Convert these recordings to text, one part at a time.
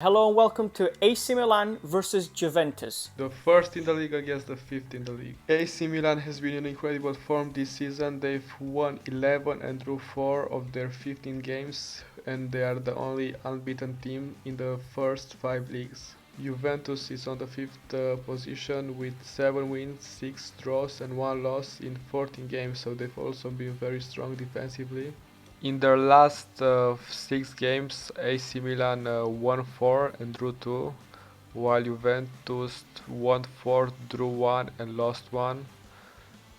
Hello and welcome to AC Milan versus Juventus. The first in the league against the fifth in the league. AC Milan has been in incredible form this season. They've won 11 and drew 4 of their 15 games, and they are the only unbeaten team in the first 5 leagues. Juventus is on the 5th position with 7 wins, 6 draws and 1 loss in 14 games, so they've also been very strong defensively. In their last 6 games, AC Milan won 4 and drew 2, while Juventus won 4, drew 1 and lost 1.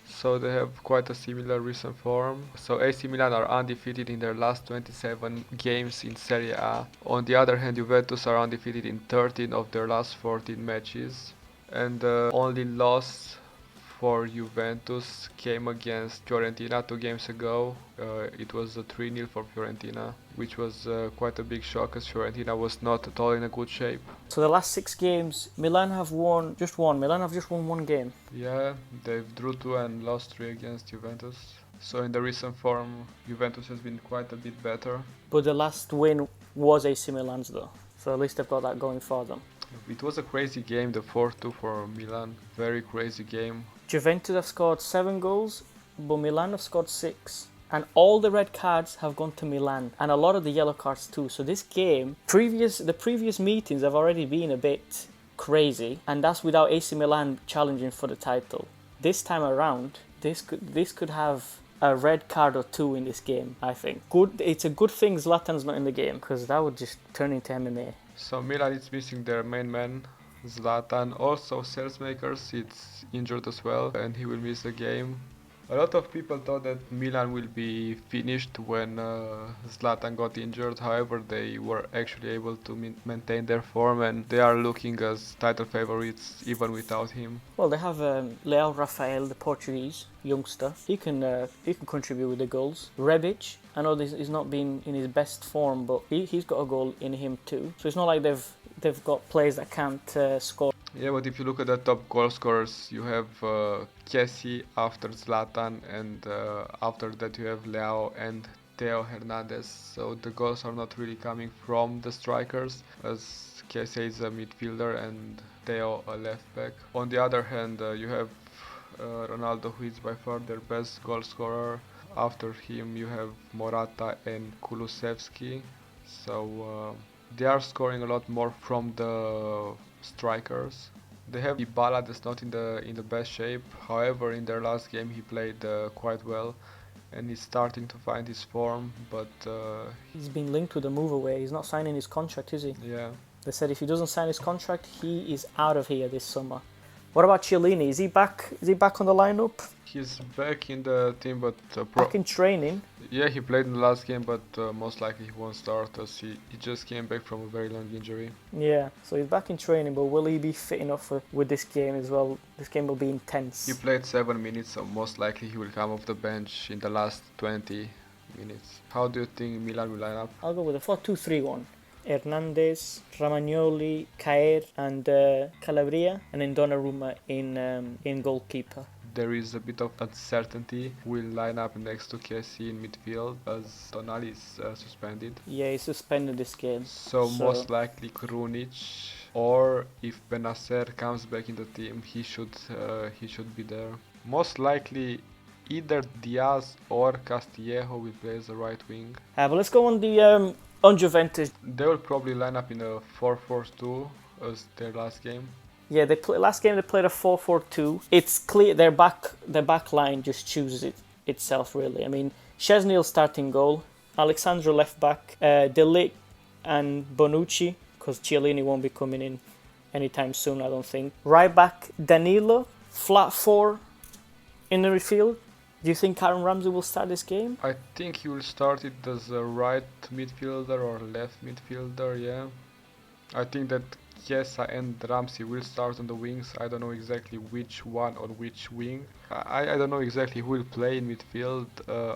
So they have quite a similar recent form. So AC Milan are undefeated in their last 27 games in Serie A. On the other hand, Juventus are undefeated in 13 of their last 14 matches. And the only loss for Juventus came against Fiorentina 2 games ago. It was a 3-0 for Fiorentina, which was quite a big shock as Fiorentina was not at all in a good shape. So the last 6 games, Milan have won just one. Milan have just won one game. Yeah, they've drew 2 and lost 3 against Juventus. So in the recent form, Juventus has been quite a bit better. But the last win was AC Milan's though. So at least they've got that going for them. It was a crazy game, the 4-2 for Milan. Very crazy game. Juventus have scored 7 goals, but Milan have scored 6. And all the red cards have gone to Milan, and a lot of the yellow cards too. So this game, the previous meetings have already been a bit crazy, and that's without AC Milan challenging for the title. This time around, this could have a red card or 2 in this game, I think. It's a good thing Zlatan's not in the game, because that would just turn into MMA. So Milan is missing their main man, Zlatan. Also Salesmakers, it's injured as well, and he will miss the game. A lot of people thought that Milan will be finished when Zlatan got injured. However, they were actually able to maintain their form, and they are looking as title favorites even without him. Well, they have Leao Rafael, the Portuguese youngster. He can contribute with the goals. Rebic, I know he's not been in his best form, but he's got a goal in him too. So it's not like they've got players that can't score. Yeah, but if you look at the top goal scorers, you have Kessie after Zlatan, and after that you have Leao and Theo Hernandez. So the goals are not really coming from the strikers, as Kessie is a midfielder and Theo a left back. On the other hand, you have Ronaldo, who is by far their best goal scorer. After him you have Morata and Kulusevski. So they are scoring a lot more from the strikers. They have Dybala that's not in the best shape. However, in their last game he played quite well, and he's starting to find his form. But He's been linked with a move away. He's not signing his contract, is he? yeah, They said if he doesn't sign his contract, he is out of here this summer. What about Chiellini? Is he back? Is he back on the lineup? he's back in the team, but Back in training? yeah, he played in the last game, but most likely he won't start as he just came back from a very long injury. Yeah, so he's back in training, but will he be fit enough with this game as well? This game will be intense. He played 7 minutes, so most likely he will come off the bench in the last 20 minutes. How do you think Milan will line up? I'll go with a 4-2-3-1. Hernandez, Romagnoli, Caer and Calabria, and then Donnarumma in goalkeeper. There is a bit of uncertainty who will line up next to Kessie in midfield, as Tonali is suspended. Yeah, he's suspended this game. So most likely Krunic, or if Benacer comes back in the team, he should be there. Most likely either Diaz or Castillejo will play as a right wing. But let's go on the on Juventus. They will probably line up in a 4-4-2 as their last game. Yeah, last game they played a 4-4-2. It's clear their back line just chooses itself really. I mean, Szczesny starting goal, Alexandro left back, De Ligt and Bonucci, because Chiellini won't be coming in anytime soon, I don't think. Right back Danilo, flat 4 in the midfield. Do you think Aaron Ramsey will start this game? I think he will start it as a right midfielder or left midfielder, yeah. I think that Chiesa and Ramsey will start on the wings. I don't know exactly which one on which wing. I don't know exactly who will play in midfield.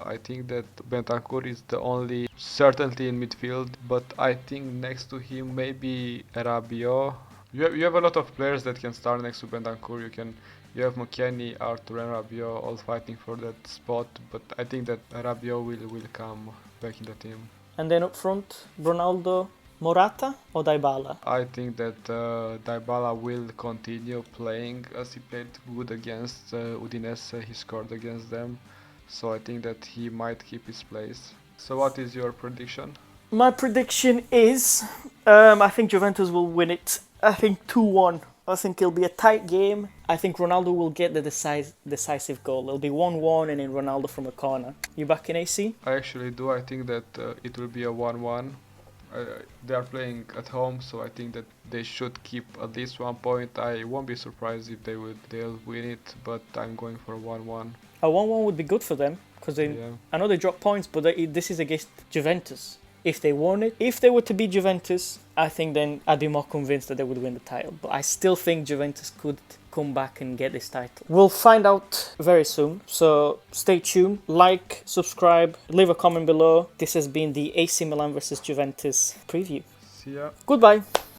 I think that Bentancur is the only certainty in midfield, but I think next to him maybe Rabiot. You have a lot of players that can start next to Bentancur. You have McKennie, Arthur and Rabiot all fighting for that spot, but I think that Rabiot will come back in the team. And then up front, Ronaldo, Morata or Dybala? I think that Dybala will continue playing as he played good against Udinese. He scored against them, so I think that he might keep his place. So what is your prediction? My prediction is, I think Juventus will win it. I think 2-1. I think it'll be a tight game. I think Ronaldo will get the decisive goal. It'll be 1-1 and then Ronaldo from a corner. You back in AC? I actually do. I think that it will be a 1-1. They are playing at home, so I think that they should keep at least 1 point. I won't be surprised if they'll win it, but I'm going for a 1-1. A 1-1 would be good for them because I know they dropped points, but this is against Juventus. If they won it, if they were to beat Juventus, I think then I'd be more convinced that they would win the title. But I still think Juventus could come back and get this title. We'll find out very soon, so stay tuned. Like, subscribe, leave a comment below. This has been the AC Milan vs Juventus preview. See ya. Goodbye.